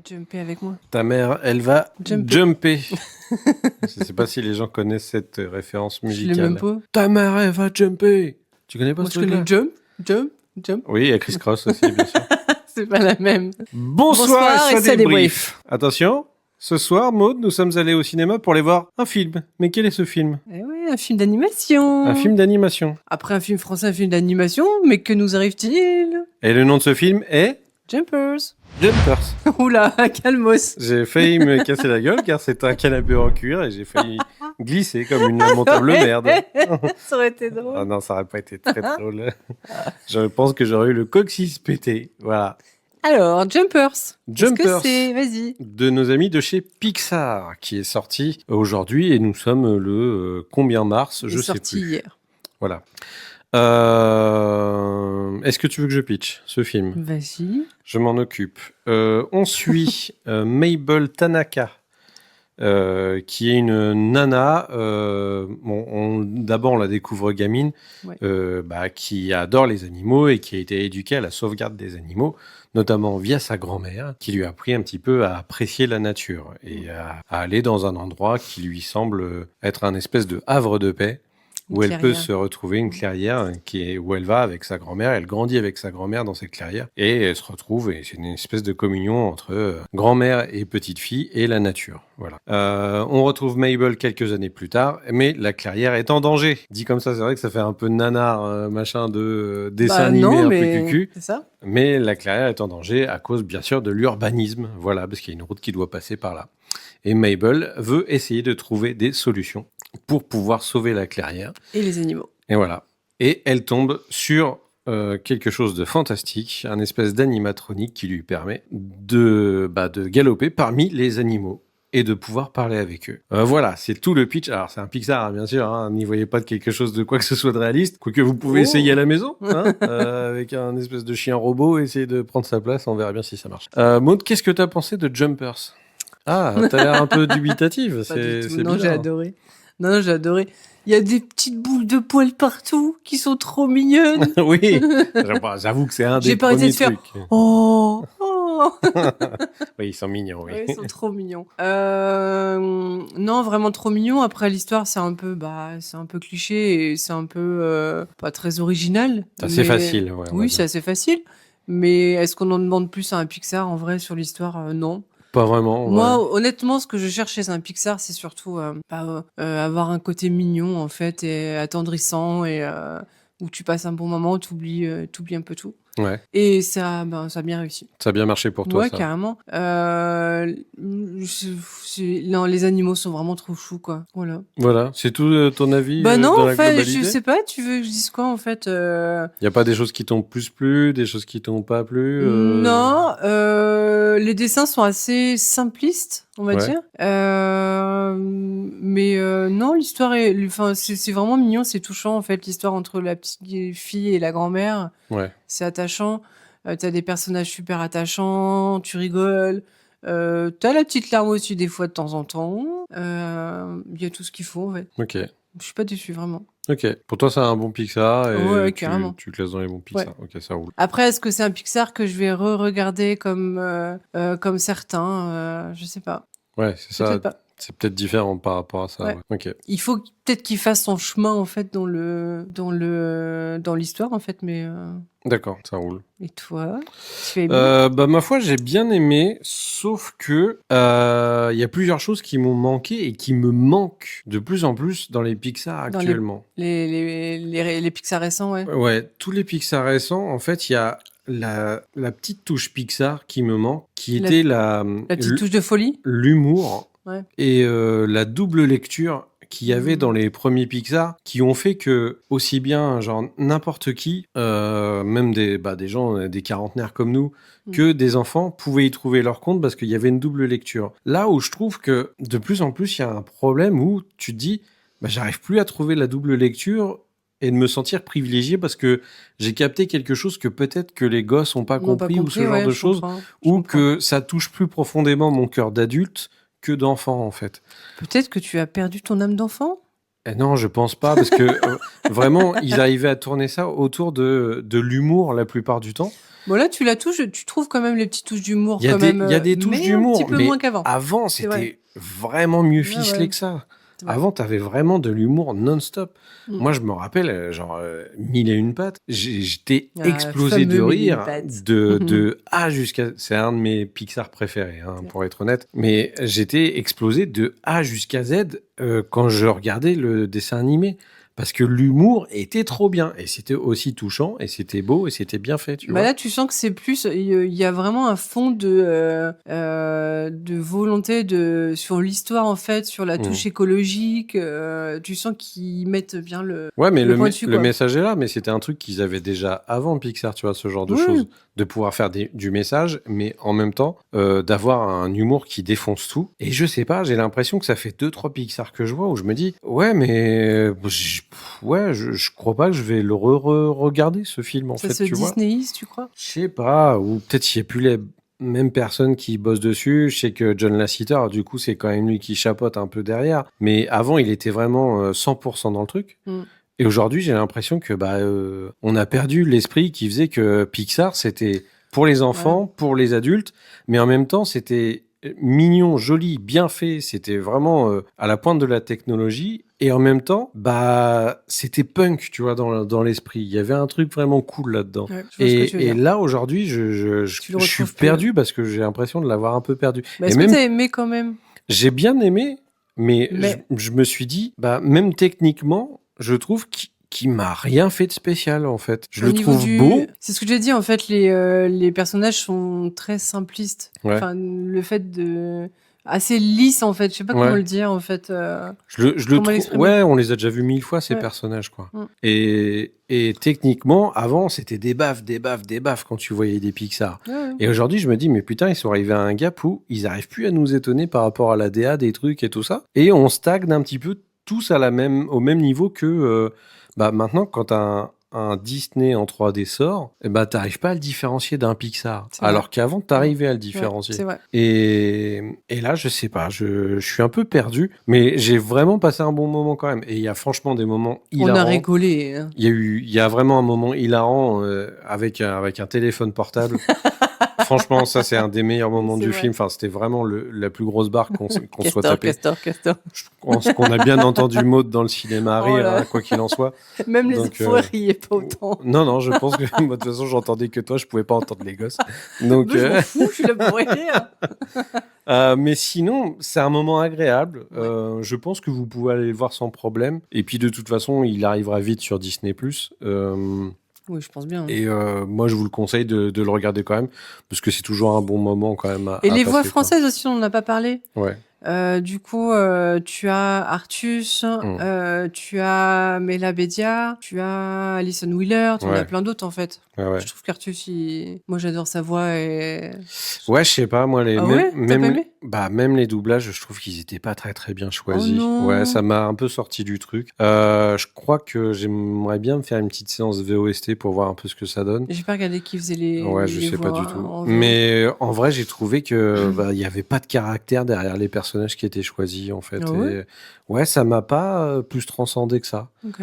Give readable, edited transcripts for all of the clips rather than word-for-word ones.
jumper avec moi. Ta mère, elle va Jumper. jumper. Je sais pas si les gens connaissent cette référence Je l'ai musicale. même pas. Ta mère, elle va jumper. Tu connais pas Moi, ce je truc-là? connais jump. Oui, il y a Chris Cross aussi, bien sûr. C'est pas la même. Bonsoir, et ça débrief. Attention, ce soir, Maud, nous sommes allés au cinéma pour aller voir un film. Mais quel est ce film? Eh oui, un film d'animation. Un film d'animation. Après un film français, un film d'animation, mais que nous arrive-t-il? Et le nom de ce film est Jumpers. Jumpers. Oula, calmos. J'ai failli me casser la gueule car c'est un canapé en cuir et j'ai failli glisser comme une lamentable merde. Ça aurait été drôle. Ah non, ça aurait pas été très drôle. Je pense que j'aurais eu le coccyx pété. Voilà. Alors, Jumpers. Jumpers. Qu'est-ce que c'est? Vas-y. De nos amis de chez Pixar, qui est sorti aujourd'hui et nous sommes le combien mars, Il je est sais sorti plus. hier. Voilà. Est-ce que tu veux que je pitch ce film? Vas-y. Je m'en occupe. On suit Mabel Tanaka, qui est une nana. D'abord, on la découvre gamine, Ouais. qui adore les animaux et qui a été éduquée à la sauvegarde des animaux, notamment via sa grand-mère, qui lui a appris un petit peu à apprécier la nature et à aller dans un endroit qui lui semble être un espèce de havre de paix, où elle peut se retrouver, une clairière où elle va avec sa grand-mère, elle grandit avec sa grand-mère dans cette clairière, et elle se retrouve, et c'est une espèce de communion entre grand-mère et petite-fille et la nature. Voilà. On retrouve Mabel quelques années plus tard, mais la clairière est en danger. Dit comme ça, c'est vrai que ça fait un peu nanar, machin de dessin animé un peu cucu. C'est ça. Mais la clairière est en danger à cause, bien sûr, de l'urbanisme. Voilà, parce qu'il y a une route qui doit passer par là. Et Mabel veut essayer de trouver des solutions pour pouvoir sauver la clairière. Et les animaux. Et voilà. Et elle tombe sur quelque chose de fantastique, un espèce d'animatronique qui lui permet de galoper parmi les animaux et de pouvoir parler avec eux. Voilà, c'est tout le pitch. Alors, c'est un Pixar, hein, bien sûr. Hein, n'y voyez pas de quelque chose de quoi que ce soit de réaliste. Quoique vous pouvez essayer à la maison, hein, avec un espèce de chien robot, essayer de prendre sa place. On verra bien si ça marche. Maud, qu'est-ce que tu as pensé de Jumpers? Ah, t'as l'air un peu dubitative. C'est Non, bizarre. j'ai adoré. Non, j'ai adoré. Il y a des petites boules de poils partout qui sont trop mignonnes. Oui, j'avoue que c'est un des J'ai pas arrêté premiers de faire trucs. Oh. Oui, ils sont mignons, oui. Ouais, ils sont trop mignons. Non, vraiment trop mignons. Après, l'histoire, c'est un peu cliché et c'est un peu pas très original. C'est assez facile, ouais. Oui, c'est assez facile. Mais est-ce qu'on en demande plus à un Pixar en vrai sur l'histoire? Non. Pas vraiment. Moi, ouais. honnêtement, ce que je cherche chez un Pixar, c'est surtout avoir un côté mignon, en fait, et attendrissant, et où tu passes un bon moment, t'oublies un peu tout. Ouais. Et ça a bien réussi. Ça a bien marché pour toi, Ouais, ça. carrément. Non, les animaux sont vraiment trop choux, quoi. Voilà. Voilà, c'est tout ton avis Bah non, dans en la fait, globalité? je sais pas, tu veux que je dise quoi, en fait Y a pas des choses qui t'ont plus plu, des choses qui t'ont pas plu Non, les dessins sont assez simplistes, on va Ouais. dire. Mais non, l'histoire c'est vraiment mignon, c'est touchant en fait, l'histoire entre la petite fille et la grand-mère. Ouais. C'est attachant. T'as des personnages super attachants, tu rigoles. T'as la petite larme aussi des fois de temps en temps. Il y a tout ce qu'il faut en fait. Ok. Je suis pas déçue vraiment. Ok. Pour toi, c'est un bon Pixar et Ouais, tu carrément. classes dans les bons Pixar. Ok, ça roule. Après, est-ce que c'est un Pixar que je vais re-regarder comme certains? Je sais pas. Ouais, c'est ça. Peut-être pas. C'est peut-être différent par rapport à ça. Ouais. Ouais. Ok. Il faut peut-être qu'il fasse son chemin en fait dans l'histoire en fait, mais D'accord, ça roule. et toi, tu as aimé? Ma foi, j'ai bien aimé, sauf que y a plusieurs choses qui m'ont manqué et qui me manquent de plus en plus dans les Pixar Dans les- actuellement. Les Pixar récents, ouais. Ouais, tous les Pixar récents, en fait, il y a la petite touche Pixar qui me manque, qui était La petite touche de folie. l'humour Ouais. et la double lecture qu'il y avait Mhm. dans les premiers Pixar, qui ont fait que aussi bien genre n'importe qui, même des gens, des quarantenaires comme nous, que des enfants pouvaient y trouver leur compte parce qu'il y avait une double lecture. Là où je trouve que de plus en plus il y a un problème où tu te dis, j'arrive plus à trouver la double lecture et de me sentir privilégié parce que j'ai capté quelque chose que peut-être que les gosses n'ont pas N'ont pas compris ou ce genre ouais, de je choses, comprends, je ou comprends. que ça touche plus profondément mon cœur d'adulte que d'enfant en fait. Peut-être que tu as perdu ton âme d'enfant. Non, je pense pas, parce que vraiment, ils arrivaient à tourner ça autour de l'humour la plupart du temps. Bon là, tu la touches, tu trouves quand même les petites touches d'humour Il y a quand des, même, il y a des touches mais un petit d'humour, peu mais moins qu'avant. avant, C'est vrai. c'était vraiment mieux Ouais, ficelé ouais. que ça. C'est vrai. Avant, t'avais vraiment de l'humour non-stop. Mm. Moi, je me rappelle, genre, Mille et une pattes, j'étais Ah, explosé de fameux Mille et une rire pattes. de A jusqu'à... C'est un de mes Pixar préférés, hein, pour être honnête. Mais j'étais explosé de A jusqu'à Z quand je regardais le dessin animé. Parce que l'humour était trop bien. Et c'était aussi touchant, et c'était beau, et c'était bien fait, tu Bah vois. là, tu sens que c'est plus, il y a vraiment un fond de volonté sur l'histoire en fait, sur la touche écologique. Tu sens qu'ils mettent bien Ouais, mais le point dessus, le quoi. message est là, mais c'était un truc qu'ils avaient déjà avant Pixar, tu vois, ce genre de Oui. choses. De pouvoir faire du message, mais en même temps, d'avoir un humour qui défonce tout. Et je sais pas, j'ai l'impression que ça fait 2-3 Pixar que je vois où je me dis, ouais, mais je crois pas que je vais le regarder ce film, en Ça fait, se tu vois. Disneyise, tu crois? Je sais pas, ou peut-être qu'il n'y a plus les mêmes personnes qui bossent dessus. Je sais que John Lasseter, du coup, c'est quand même lui qui chapeaute un peu derrière. Mais avant, il était vraiment 100% dans le truc. Mm. Et aujourd'hui, j'ai l'impression que on a perdu l'esprit qui faisait que Pixar, c'était pour les enfants, pour les adultes, mais en même temps, c'était mignon, joli, bien fait. C'était vraiment à la pointe de la technologie. Et en même temps, c'était punk, tu vois, dans l'esprit. Il y avait un truc vraiment cool là-dedans. Ouais, je vois ce que tu veux Et dire. là, aujourd'hui, Tu le je suis retrouves plus, perdu parce que j'ai l'impression de l'avoir un peu perdu. Mais Et est-ce que même, t'as aimé quand même? j'ai bien aimé, mais Mais je me suis dit, même techniquement, je trouve qu'il m'a rien fait de spécial, en fait. Je au le niveau trouve beau. c'est ce que j'ai dit en fait, les personnages sont très simplistes. Ouais. Enfin, le fait de assez lisse en fait. Je sais pas comment Ouais. le dire en fait. Je le Comment trouve. l'exprimer? Ouais, on les a déjà vus 1000 fois, ces Ouais. personnages, quoi. Mm. Et techniquement, avant, c'était des baffes quand tu voyais des Pixar. Ouais. Et aujourd'hui, je me dis, mais putain, ils sont arrivés à un gap où ils arrivent plus à nous étonner par rapport à la DA des trucs et tout ça. Et on stagne un petit peu tous au même niveau que maintenant, quand un Disney en 3D sort, t'arrives pas à le différencier d'un Pixar. C'est vrai. Alors qu'avant, t'arrivais à le Ouais, différencier. c'est vrai. Et là, je sais pas, je suis un peu perdu, mais j'ai vraiment passé un bon moment quand même. Et il y a franchement des moments hilarants. On a rigolé. Hein. Il y a vraiment un moment hilarant avec un téléphone portable. Franchement, ça, c'est un des meilleurs moments C'est du vrai. film. Enfin, c'était vraiment la plus grosse barre qu'on soit tapé. Castor. Je pense qu'on a bien entendu Maud dans le cinéma rire, là. hein, quoi qu'il en soit. Même les Donc, enfants riaient pas autant. Non, je pense que moi, de toute façon, j'entendais que toi, je pouvais pas entendre les gosses. Donc, Je m'en fous, je suis là pour rire. mais sinon, c'est un moment agréable. Je pense que vous pouvez aller le voir sans problème. Et puis, de toute façon, il arrivera vite sur Disney+. Oui, je pense bien. Et moi, je vous le conseille de le regarder quand même, parce que c'est toujours un bon moment quand même. Et les passer, voix quoi. françaises aussi, on n'en a pas parlé. Ouais. Du coup, tu as Artus, tu as Mela Bédia, tu as Alison Wheeler, tu en as plein d'autres en fait. Ouais. Je trouve qu'Artus, moi j'adore sa voix et... Ouais, je sais pas, moi, même les doublages, je trouve qu'ils étaient pas très très bien choisis. Oh non. Ouais, ça m'a un peu sorti du truc. Je crois que j'aimerais bien me faire une petite séance VOST pour voir un peu ce que ça donne. J'ai pas regardé qui faisait les Ouais, je sais voix pas du tout. en VO. Mais en vrai, j'ai trouvé que il y avait pas de caractère derrière les personnages qui étaient choisis en fait. Ah ouais Et ouais, ça m'a pas plus transcendé que ça. Ok.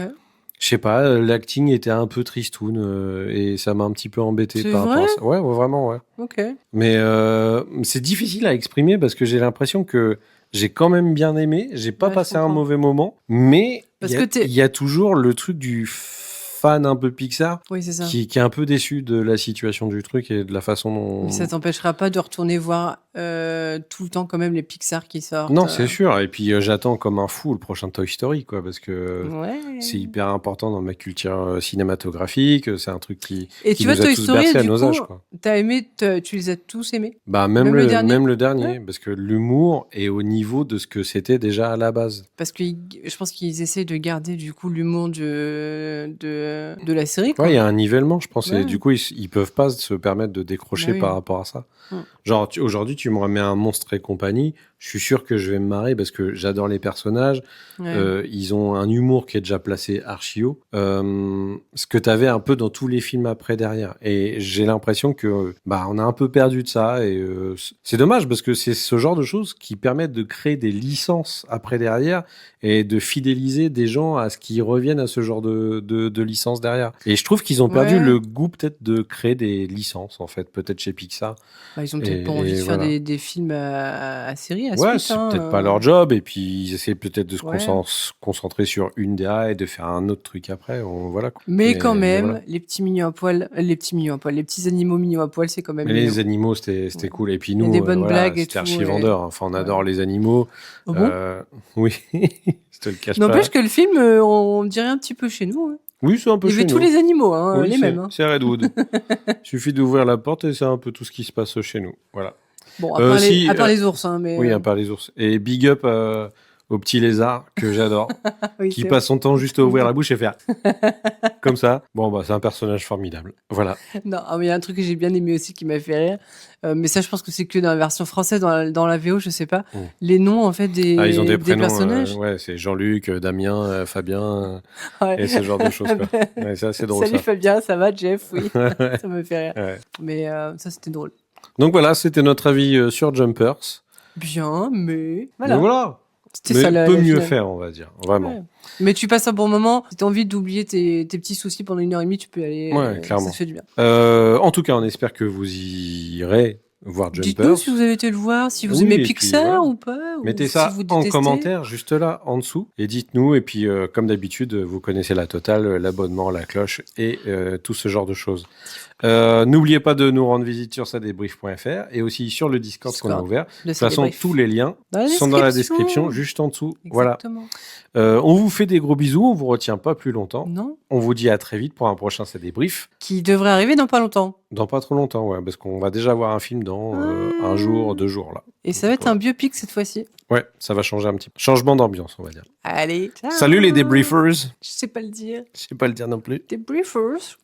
Je sais pas, l'acting était un peu tristoun et ça m'a un petit peu embêté C'est par rapport à vrai ça. Ouais, vraiment, ouais. Ok. Mais c'est difficile à exprimer parce que j'ai l'impression que j'ai quand même bien aimé. J'ai pas Ouais, je passé un comprends. mauvais moment, mais Parce il que y a toujours le truc du fan un peu Pixar Oui, c'est ça. qui est un peu déçu de la situation du truc et de la façon dont... Mais ça t'empêchera pas de retourner voir tout le temps quand même les Pixar qui sortent. Non, c'est sûr. Et puis j'attends comme un fou le prochain Toy Story, quoi, parce que Ouais. c'est hyper important dans ma culture cinématographique. C'est un truc qui Et qui tu vois, nous a Toy tous Story, bercés à du nos coup, âges, quoi. t'as aimé, tu les as tous aimés? Même Même le dernier même le dernier, Ouais. parce que l'humour est au niveau de ce que c'était déjà à la base. Parce que je pense qu'ils essaient de garder du coup l'humour de la série, quoi. Ouais, il y a un nivellement, je pense, Ouais. et du coup, ils peuvent pas se permettre de décrocher Bah oui. par rapport à ça. Mm. Genre, aujourd'hui, tu me remets un Monstre et compagnie, je suis sûr que je vais me marrer parce que j'adore les personnages. Ouais. Ils ont un humour qui est déjà placé archi haut. Ce que tu avais un peu dans tous les films après derrière. Et j'ai l'impression que on a un peu perdu de ça. Et c'est dommage parce que c'est ce genre de choses qui permettent de créer des licences après derrière et de fidéliser des gens à ce qu'ils reviennent à ce genre de licences derrière. Et je trouve qu'ils ont perdu Ouais. le goût peut-être de créer des licences, en fait, peut-être chez Pixar. Ils ont peut-être pas envie de faire des films à série, à Ouais, suite. c'est peut-être pas leur job, et puis ils essaient peut-être de se Ouais. concentrer sur une DA et de faire un autre truc après. Voilà. Mais quand même, voilà. les petits mignons à poil, les petits animaux mignons à poil, c'est quand même Mais mignon. les animaux, c'était cool. Et puis Il y a nous, des bonnes blagues et c'était tout, archi ouais. vendeur. Enfin, on adore les animaux. Ah bon Oui, je te le cache pas. N'empêche que le film, on dirait un petit peu chez nous. Hein. Oui, c'est un peu Il y chez avait tous nous. les animaux, Oui, les mêmes. Hein. C'est Redwood. Il suffit d'ouvrir la porte et c'est un peu tout ce qui se passe chez nous. Voilà. Bon, à part les ours, hein, mais... Oui, à part les ours. Et big up au petit lézard que j'adore, oui, qui passe son temps juste à ouvrir la bouche et faire comme ça. Bon, c'est un personnage formidable. Voilà. Non, mais il y a un truc que j'ai bien aimé aussi qui m'a fait rire. Mais ça, je pense que c'est que dans la version française, dans la VO, je sais pas. Les noms, en fait, ils ont des prénoms, personnages. ouais, c'est Jean-Luc, Damien, Fabien, ouais. et ce genre de choses. Quoi. Ouais, c'est assez drôle. Salut ça. Fabien, ça va Jeff, oui. Ça me fait rire. Ouais. Mais ça, c'était drôle. Donc voilà, c'était notre avis sur Jumpers. Bien, mais Mais voilà. C'était ça, peut mieux faire, on va dire. Vraiment. Ouais. Mais tu passes un bon moment. Si t'as envie d'oublier tes petits soucis pendant 1h30, tu peux y aller. Ouais, clairement. Ça te fait du bien. En tout cas, on espère que vous irez voir Jumpers. Dites-nous si vous avez été le voir, si vous aimez Pixar ou pas. Mettez ou ça si vous en détestez. commentaire, juste là, en dessous. Et dites-nous. Et puis, comme d'habitude, vous connaissez la totale, l'abonnement, la cloche et tout ce genre de choses. N'oubliez pas de nous rendre visite sur sadébrief.fr et aussi sur le Discord qu'on a ouvert. De toute façon, tous les liens sont dans la description, juste en dessous. Exactement. Voilà. On vous fait des gros bisous. On vous retient pas plus longtemps. Non. On vous dit à très vite pour un prochain Sadébrief. Qui devrait arriver dans pas longtemps. Dans pas trop longtemps, ouais, parce qu'on va déjà voir un film dans un jour, 2 jours là. Et ça va être un biopic cette fois-ci. Ouais, ça va changer un petit peu. Changement d'ambiance, on va dire. Allez, ciao. Salut les débriefers. Je sais pas le dire. Je sais pas le dire non plus. Débriefers.